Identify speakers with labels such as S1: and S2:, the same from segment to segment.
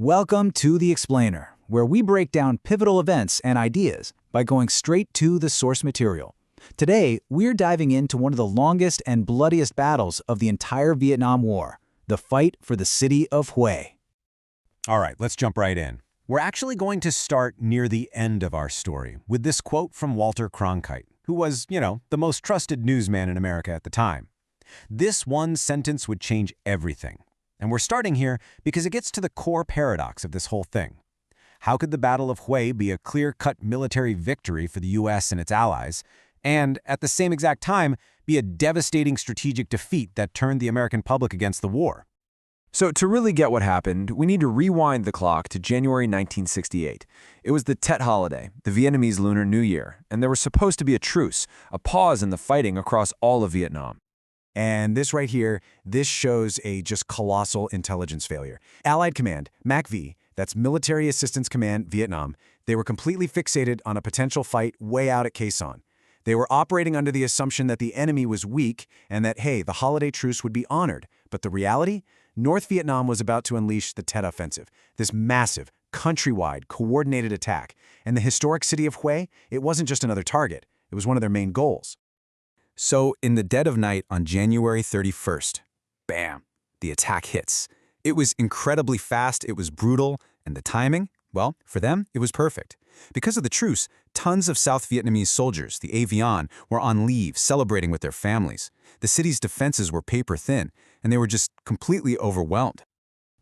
S1: Welcome to The Explainer, where we break down pivotal events and ideas by going straight to the source material. Today, we're diving into one of the longest and bloodiest battles of the entire Vietnam War, the fight for the city of Huế.
S2: All right, let's jump right in. We're actually going to start near the end of our story with this quote from Walter Cronkite, who was, the most trusted newsman in America at the time. This one sentence would change everything. And we're starting here because it gets to the core paradox of this whole thing. How could the Battle of Huế be a clear-cut military victory for the U.S. and its allies, and at the same exact time be a devastating strategic defeat that turned the American public against the war?
S3: So to really get what happened, we need to rewind the clock to January 1968. It was the Tet holiday, the Vietnamese Lunar New Year, and there was supposed to be a truce, a pause in the fighting across all of Vietnam.
S1: And this right here, this shows a just colossal intelligence failure. Allied Command, MACV, that's Military Assistance Command, Vietnam, they were completely fixated on a potential fight way out at Quai Son. They were operating under the assumption that the enemy was weak and that, hey, the holiday truce would be honored. But the reality? North Vietnam was about to unleash the Tet Offensive, this massive, countrywide, coordinated attack. And the historic city of Huế, it wasn't just another target. It was one of their main goals.
S4: So, in the dead of night on January 31st, bam, the attack hits. It was incredibly fast, it was brutal, and the timing, well, for them, it was perfect. Because of the truce, tons of South Vietnamese soldiers, the Avion, were on leave, celebrating with their families. The city's defenses were paper thin, and they were just completely overwhelmed.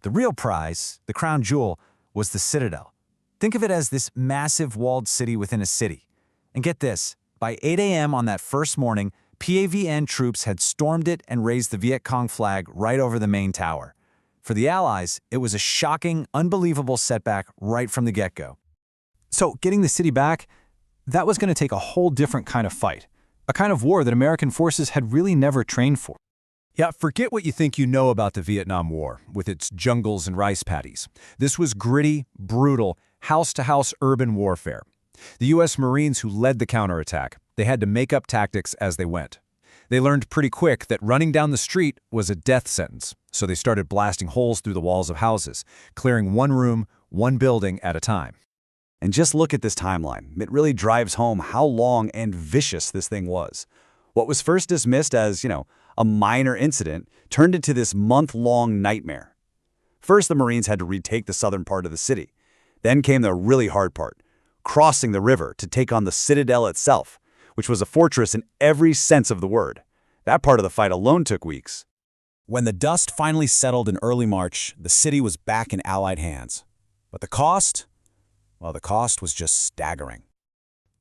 S1: The real prize, the crown jewel, was the Citadel. Think of it as this massive walled city within a city. And get this, by 8 a.m. on that first morning, PAVN troops had stormed it and raised the Viet Cong flag right over the main tower. For the Allies, it was a shocking, unbelievable setback right from the get-go.
S4: So, getting the city back, that was going to take a whole different kind of fight, a kind of war that American forces had really never trained for.
S2: Yeah, forget what you think you know about the Vietnam War, with its jungles and rice paddies. This was gritty, brutal, house-to-house urban warfare. The U.S. Marines who led the counterattack, they had to make up tactics as they went. They learned pretty quick that running down the street was a death sentence, so they started blasting holes through the walls of houses, clearing one room, one building at a time.
S1: And just look at this timeline. It really drives home how long and vicious this thing was. What was first dismissed as, a minor incident turned into this month-long nightmare. First, the Marines had to retake the southern part of the city. Then came the really hard part, crossing the river to take on the Citadel itself, which was a fortress in every sense of the word. That part of the fight alone took weeks.
S5: When the dust finally settled in early March, the city was back in Allied hands. But the cost? Well, the cost was just staggering.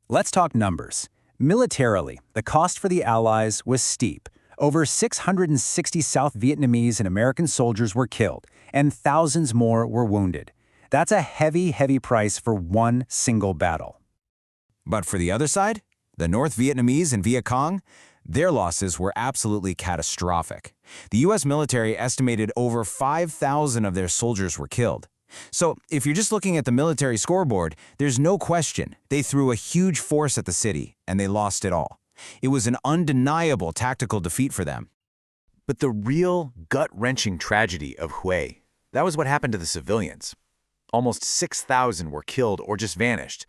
S4: Let's talk numbers. Militarily, the cost for the Allies was steep. Over 660 South Vietnamese and American soldiers were killed, and thousands more were wounded. That's a heavy, heavy price for one single battle.
S5: But for the other side, the North Vietnamese and Viet Cong, their losses were absolutely catastrophic. The U.S. military estimated over 5,000 of their soldiers were killed. So if you're just looking at the military scoreboard, there's no question they threw a huge force at the city, and they lost it all. It was an undeniable tactical defeat for them.
S6: But the real gut-wrenching tragedy of Huế, that was what happened to the civilians. Almost 6,000 were killed or just vanished.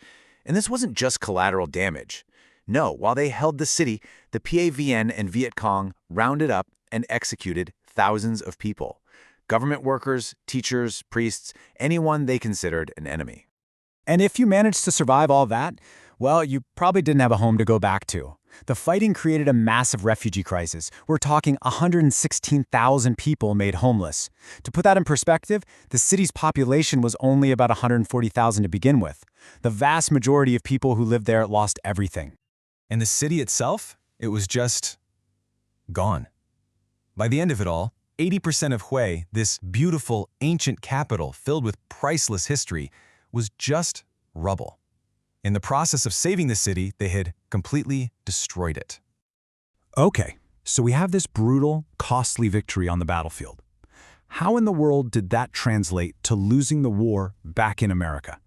S6: And this wasn't just collateral damage. No, while they held the city, the PAVN and Viet Cong rounded up and executed thousands of people. Government workers, teachers, priests, anyone they considered an enemy.
S4: And if you managed to survive all that, well, you probably didn't have a home to go back to. The fighting created a massive refugee crisis. We're talking 116,000 people made homeless. To put that in perspective, the city's population was only about 140,000 to begin with. The vast majority of people who lived there lost everything.
S7: And the city itself, it was just gone. By the end of it all, 80% of Huế, this beautiful, ancient capital filled with priceless history, was just rubble. In the process of saving the city, they had completely destroyed it.
S1: Okay, so we have this brutal, costly victory on the battlefield. How in the world did that translate to losing the war back in America?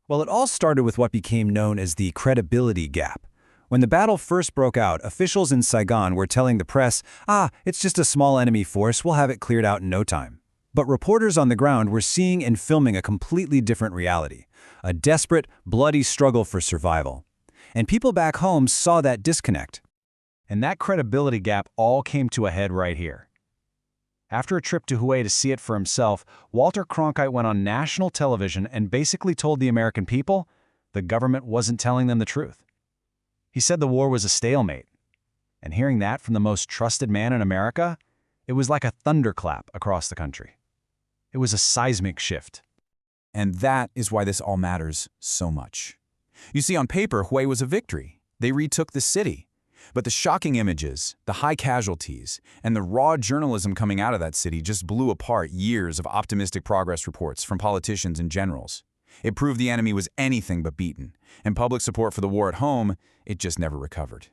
S4: Well, it all started with what became known as the credibility gap. When the battle first broke out, officials in Saigon were telling the press, it's just a small enemy force, we'll have it cleared out in no time.
S1: But reporters on the ground were seeing and filming a completely different reality, a desperate, bloody struggle for survival. And people back home saw that disconnect. And that credibility gap all came to a head right here. After a trip to Huế to see it for himself, Walter Cronkite went on national television and basically told the American people the government wasn't telling them the truth. He said the war was a stalemate. And hearing that from the most trusted man in America, it was like a thunderclap across the country. It was a seismic shift.
S5: And that is why this all matters so much. You see, on paper, Huế was a victory. They retook the city. But the shocking images, the high casualties, and the raw journalism coming out of that city just blew apart years of optimistic progress reports from politicians and generals. It proved the enemy was anything but beaten, and public support for the war at home, it just never recovered.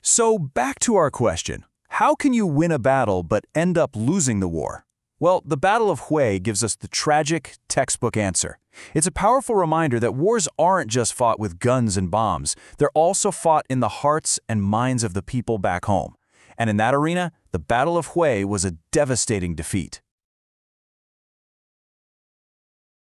S1: So back to our question. How can you win a battle but end up losing the war? Well, the Battle of Huế gives us the tragic, textbook answer. It's a powerful reminder that wars aren't just fought with guns and bombs. They're also fought in the hearts and minds of the people back home. And in that arena, the Battle of Huế was a devastating defeat.